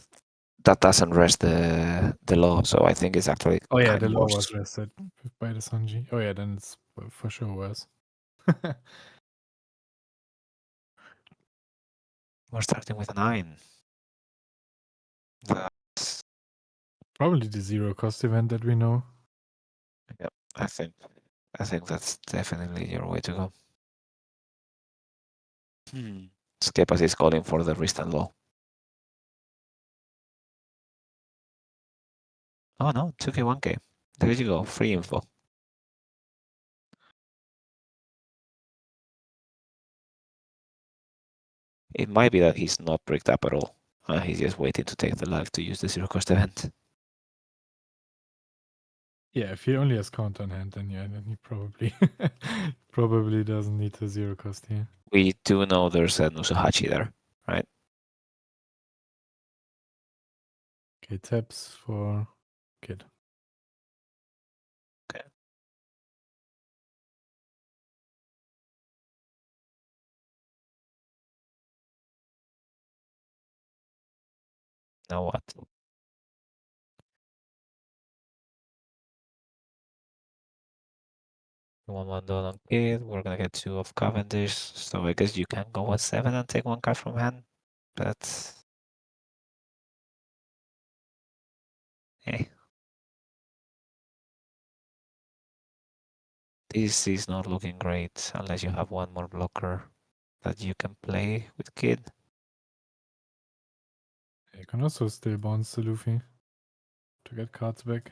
that doesn't rest the law, so I think it's actually Oh yeah, kind the of law worse. was rested by the Sanji. Oh yeah, then it's for sure worse. We're starting with a 9. That's, Probably the 0-cost event that we know. yeah, I think that's definitely your way to go. Skepas is calling for the Ristan law. Oh no, 2k, 1k. There you go, free info. It might be that he's not bricked up at all. He's just waiting to take the life to use the 0-cost event. Yeah, if he only has counter on hand, then yeah, then he probably probably doesn't need the 0-cost here. We do know there's a Nusuhachi there, right? Okay, taps for Kid. Okay. Now what? One done on Kid. We're gonna get 2 of Cavendish. So I guess you can go at 7 and take 1 card from hand. But hey. This is not looking great unless you have one more blocker that you can play with Kid. You can also still bounce the Luffy to get cards back.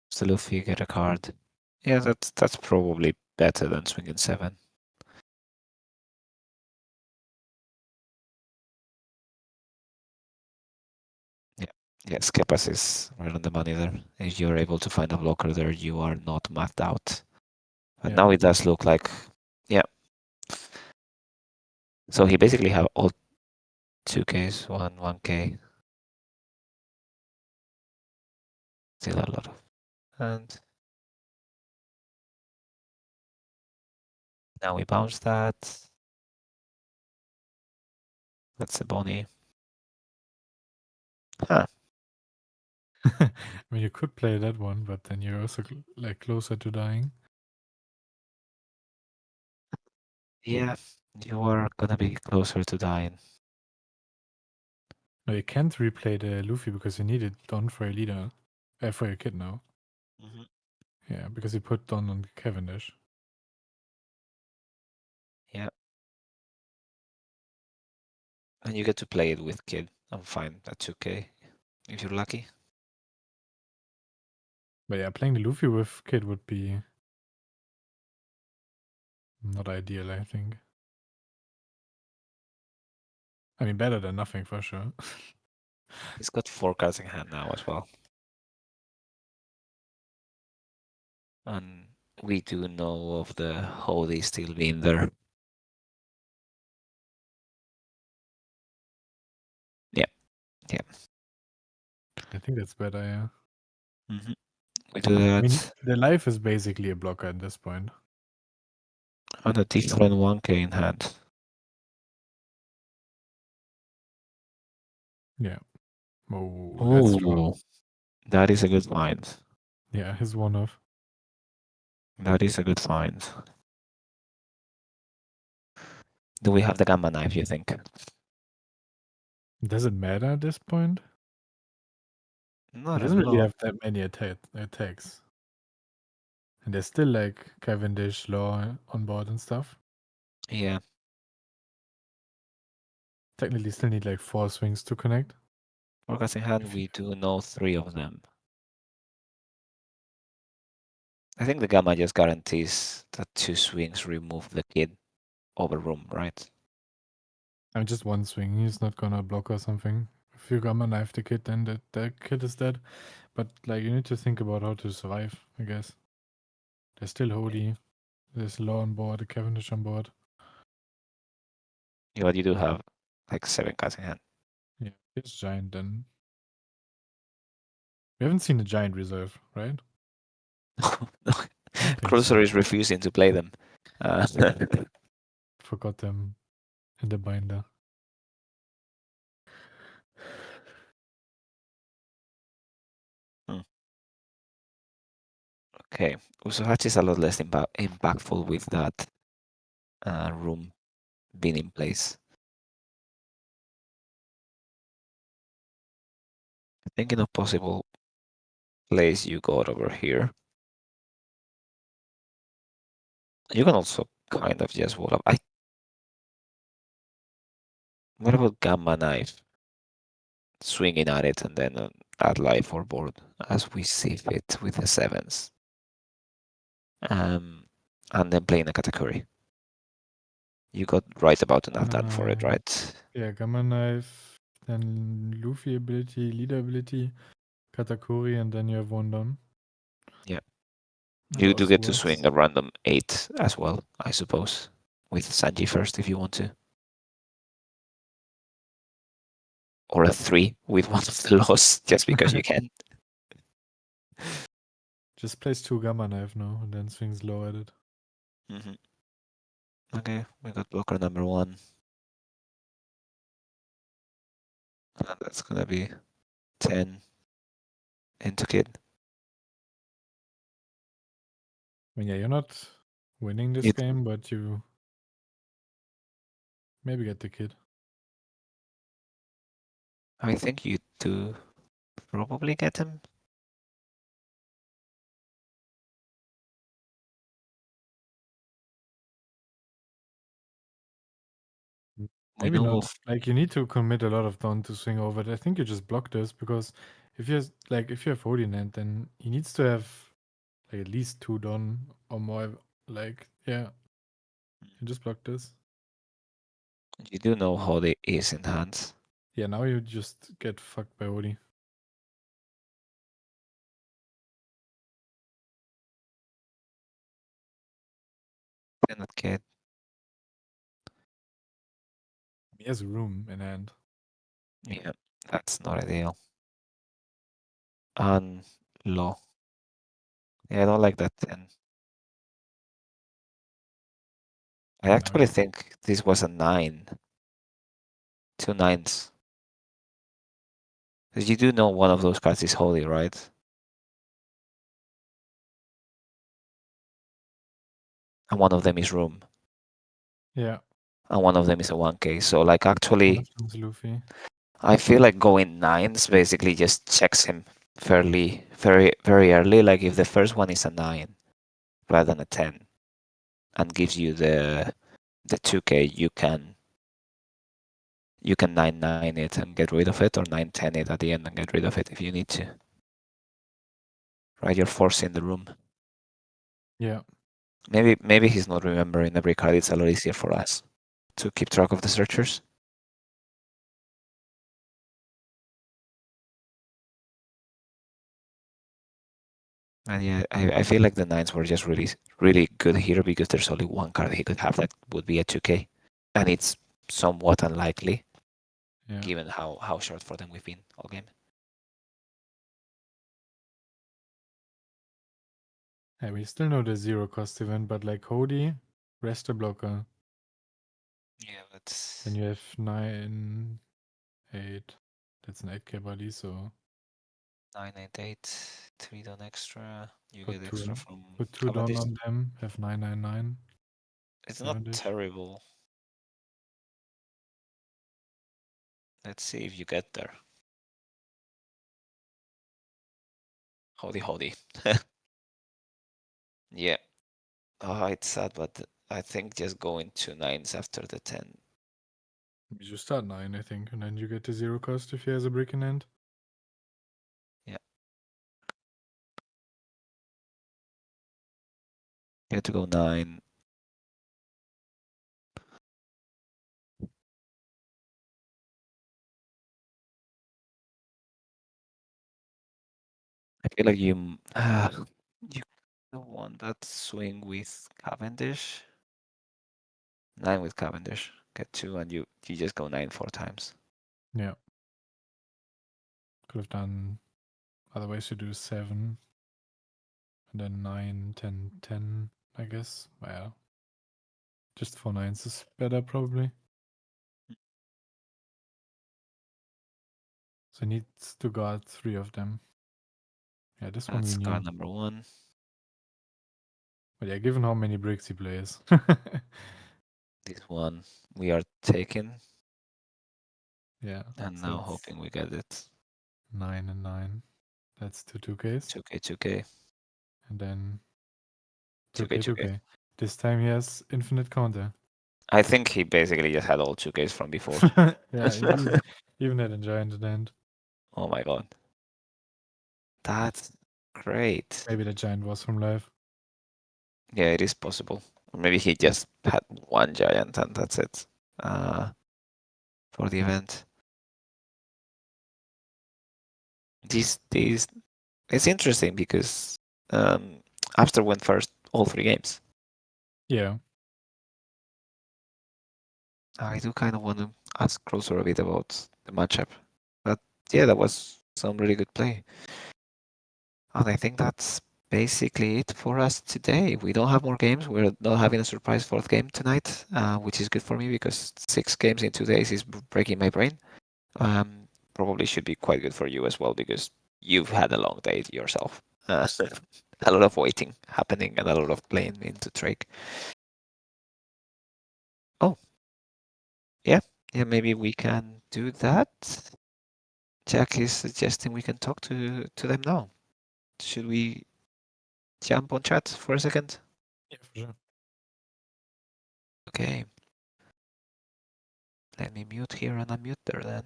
So Luffy get a card. Yeah, that's probably better than swinging 7. Yeah, yeah, Skepas is right on the money there. If you're able to find a blocker there, you are not mathed out. But Yeah. now it does look like, yeah. So he basically have all 2Ks, 1K. Still a lot of. And now we bounce that. That's a Bonnie. Huh. I mean, you could play that one, but then you're also like closer to dying. Yeah, you are gonna be closer to dying. No, you can't replay the Luffy because you need it done for your leader, for your kid now. Mm-hmm. Yeah, because you put Don on Cavendish. Yeah. And you get to play it with kid. I'm fine. That's okay. If you're lucky. But yeah, playing the Luffy with kid would be not ideal, I think. I mean, better than nothing for sure. He's got 4 cards in hand now as well. And we do know of the Hody still being there. Yeah. Yeah. I think that's better, yeah. Mm-hmm. We do I mean, that. the life is basically a blocker at this point. And a different 1K in hand. Yeah. Oh, that's strong. Ooh, that is a good find. Yeah, his one off. That is a good find. Do we have the gamma knife, you think? Does it matter at this point? He Not a doesn't really lot. have that many attacks. And there's still like Cavendish, Law on board and stuff. Yeah. Technically still need like 4 swings to connect. 4 cards in hand, If you, we do know 3 of them. I think the gamma just guarantees that 2 swings remove the kid over room, right? I mean, just 1 swing. He's not gonna block or something. If you gamma knife the kid, then the kid is dead. But like you need to think about how to survive, I guess. There's still Hody. There's Law on board, the Cavendish on board. Yeah, but you do have like 7 cards in hand. Yeah, it's giant then. We haven't seen a giant reserve, right? I don't think Krullzor so. is refusing to play them. Forgot them in the binder. Okay, Usohachi is a lot less impactful with that room being in place. Thinking of possible plays you got over here. You can also kind of just wall up. What about Gamma Knife? Swinging at it and then add life or board as we see fit with the 7s. And then playing a category. You got right about enough done for it, right? Yeah, Gamma Knife, then Luffy ability, leader ability, Katakuri, and then you have 1 done. Yeah. That You do also get to works. swing a random 8 as well, I suppose. With Sanji first if you want to. Or a 3 with one of the loss, just because you can. Just plays 2 Gamma Knife now, and then swings low at it. Mm-hmm. Okay, we got blocker number 1. And that's gonna be 10 into kid. I mean, yeah, you're not winning this It, game, but you maybe get the kid. I think you do probably get him. We Maybe know not. of. Like you need to commit a lot of down to swing over it. I think you just block this because if you have Odin hand, then he needs to have Like at least 2 done or more. Like, yeah. You just block this. You do know how it is in hands. Yeah, now you just get fucked by Odie. Cannot get. He has room in hand. Yeah, that's not ideal. And low. Yeah, I don't like that 10. I Now actually you, think this was a 9. 2 nines. Because you do know one of those cards is holy, right? And one of them is room. yeah. And one of them is a 1k. So like One actually, of them is Luffy. I feel like going nines basically just checks him very early. Like if the first one is a 9 rather than a 10 and gives you the 2k, you can 9-9 it and get rid of it, or 9-10 it at the end and get rid of it if you need to. Right, you're forcing the room. Yeah. Maybe he's not remembering every card. It's a lot easier for us to keep track of the searchers. And yeah, I feel like the nines were just really good here because there's only one card he could have that would be a 2k, and it's somewhat unlikely Yeah. given how short for them we've been all game. Yeah, we still know the 0 cost event, but like Cody, rest a blocker. Yeah, but Then you have 9, 8. That's an 8k body, so 988, 3 don extra. You put get extra 2 from put 2 down Cavendish. on them, have 999. It's not 7-ish. terrible. Let's see if you get there. Howdy. Yeah. It's sad, but I think just going 2 nines after the 10. You just start 9, I think, and then you get the 0 cost if he has a brick in hand. Yeah. You have to go 9. I feel like you don't want that swing with Cavendish. 9 with Cavendish. Get 2 and you just go 9 4 times. Yeah. Could have done, otherwise you do 7, and then 9, 10, 10, I guess. Well, just 4 nines is better probably. So he needs to guard 3 of them. Yeah, this one we That's knew. card number 1. But yeah, given how many bricks he plays. This one we are taking Yeah, and so now it's hoping we get it. 9 and 9. That's 2 2Ks. 2k, 2k, And then 2k, 2K, 2k. 2K. This time he has infinite counter. I think he basically just had all 2Ks from before. Yeah, even had a giant at the end. Oh my god. That's great. Maybe the giant was from live. Yeah, it is possible. Or maybe he just had one giant and that's it for the event. This it's interesting because Abbster went first all 3 games. Yeah. I do kind of want to ask Krullzor a bit about the matchup. But yeah, that was some really good play. And I think that's basically it for us today. We don't have more games. We're not having a surprise 4th game tonight, which is good for me because 6 games in 2 days is breaking my brain. Probably should be quite good for you as well because you've had a long day yourself. A lot of waiting happening and a lot of playing into Drake. Oh, yeah, maybe we can do that. Jack is suggesting we can talk to them now. Should we jump on chat for a second? Yeah, for sure. Okay. Let me mute here and unmute there then.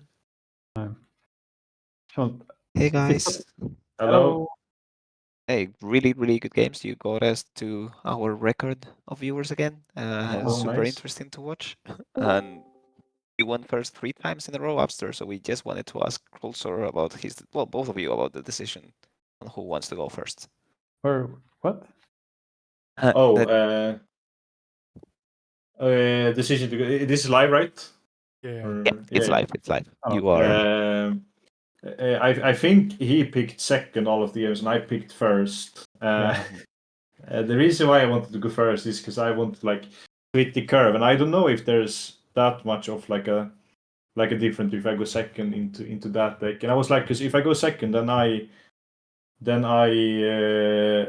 Sure. Hey guys. Hello. Hey, really, really good games. You got us to our record of viewers again. Oh, Super nice. interesting to watch. And you won first 3 times in a row, Abbster. So we just wanted to ask Krullzor about both of you about the decision on who wants to go first. Or what? Oh, That- decision to go. This is live, right? Yeah. Or, yeah, it's live. It's live. Oh, You are. I think he picked second all of the games, and I picked first. Yeah. The reason why I wanted to go first is because I want to like hit the curve, and I don't know if there's that much of like a difference if I go second into that deck. And I was like, because if I go second, then I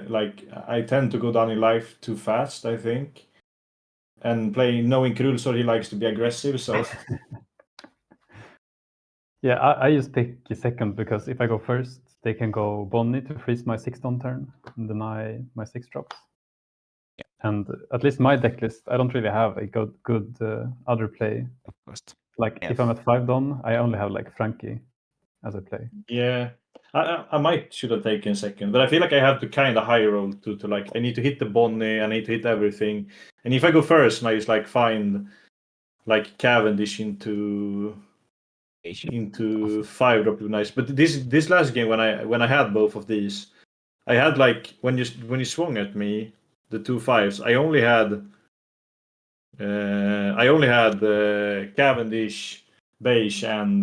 like I tend to go down in life too fast, I think. And knowing Krullzor, he likes to be aggressive, so Yeah, I just pick second because if I go first, they can go Bonnie to freeze my 6th on turn and deny my 6 drops. Yeah. And at least my deck list, I don't really have a good other play. Of course. Like Yeah. if I'm at 5 Don, I only have like Frankie as a play. yeah. I might should have taken second, but I feel like I have to kind of high roll to like I need to hit the Bonnie, I need to hit everything, and if I go first and I just like find like Cavendish into 5 drop would be nice. But this last game when I had both of these, I had like when you swung at me the 2 5s, I only had Cavendish, Beige, and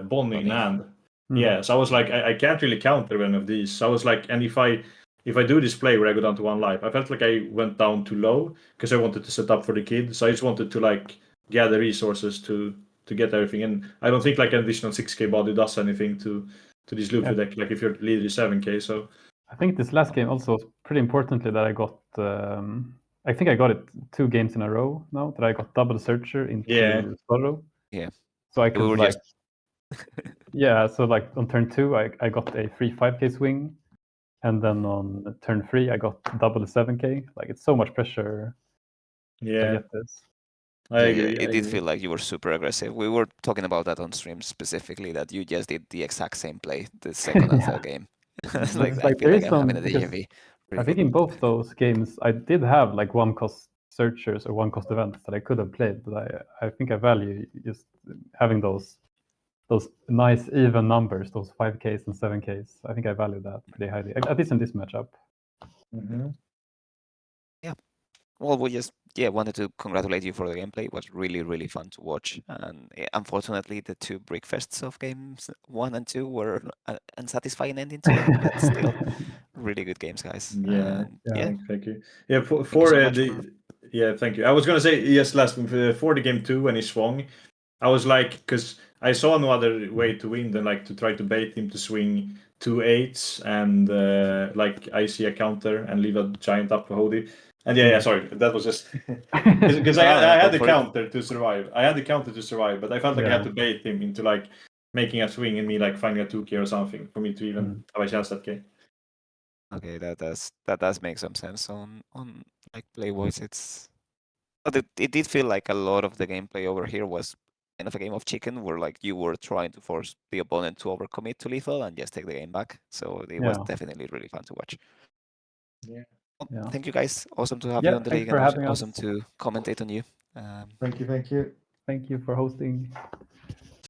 Bonnie in Bonnie. hand. Mm. Yeah, so I was like, I can't really counter any of these. So I was like, and if I do this play where I go down to 1 life, I felt like I went down too low because I wanted to set up for the kid. So I just wanted to like gather resources to get everything. And I don't think like an additional 6k body does anything to this Luffy deck. Like if your leader is 7k, so I think this last game also was pretty importantly that I got. I think I got it 2 games in a row now that I got double searcher into Sorrow. Yeah. So I We could were like just yeah. So like on turn 2, I got a free 5k swing, and then on turn 3 I got double 7k. Like it's so much pressure to yeah, get this. I yeah, agree. it did feel like you were super aggressive. We were talking about that on stream specifically, that you just did the exact same play the second and Yeah. third game. Mhm. Like It's I like feel there like is I'm having some a because DJV. I think in both those games I did have like 1 cost searchers or 1 cost events that I could have played, but I think I value just having those nice even numbers, those 5Ks and 7Ks. I think I value that pretty highly, at least in this matchup. Mhm. Yeah. Well, we just wanted to congratulate you for the gameplay. It was really, really fun to watch. And unfortunately, the 2 breakfasts of games 1 and 2 were unsatisfying ending to them, but still really good games, guys. Yeah, And Yeah. thank you. Yeah, thank you for so much the yeah, thank you. I was gonna say yes last for the game 2 when he swung. I was like, because I saw no other way to win than like to try to bait him to swing 2 8s and like I see a counter and leave a giant up for Hody. And yeah, sorry, that was just because I go had the for it. counter to survive. I had the counter to survive, but I felt like I had to bait him into like making a swing and me like finding a 2k or something for me to even have a chance that game. Okay, that does make some sense on like play wise. But it did feel like a lot of the gameplay over here was kind of a game of chicken, where like you were trying to force the opponent to overcommit to lethal and just take the game back. So it was definitely really fun to watch. Yeah. Well, thank you guys. Awesome to have you Yeah, on the thanks league, for and having awesome us. to commentate on you. Thank you. Thank you for hosting.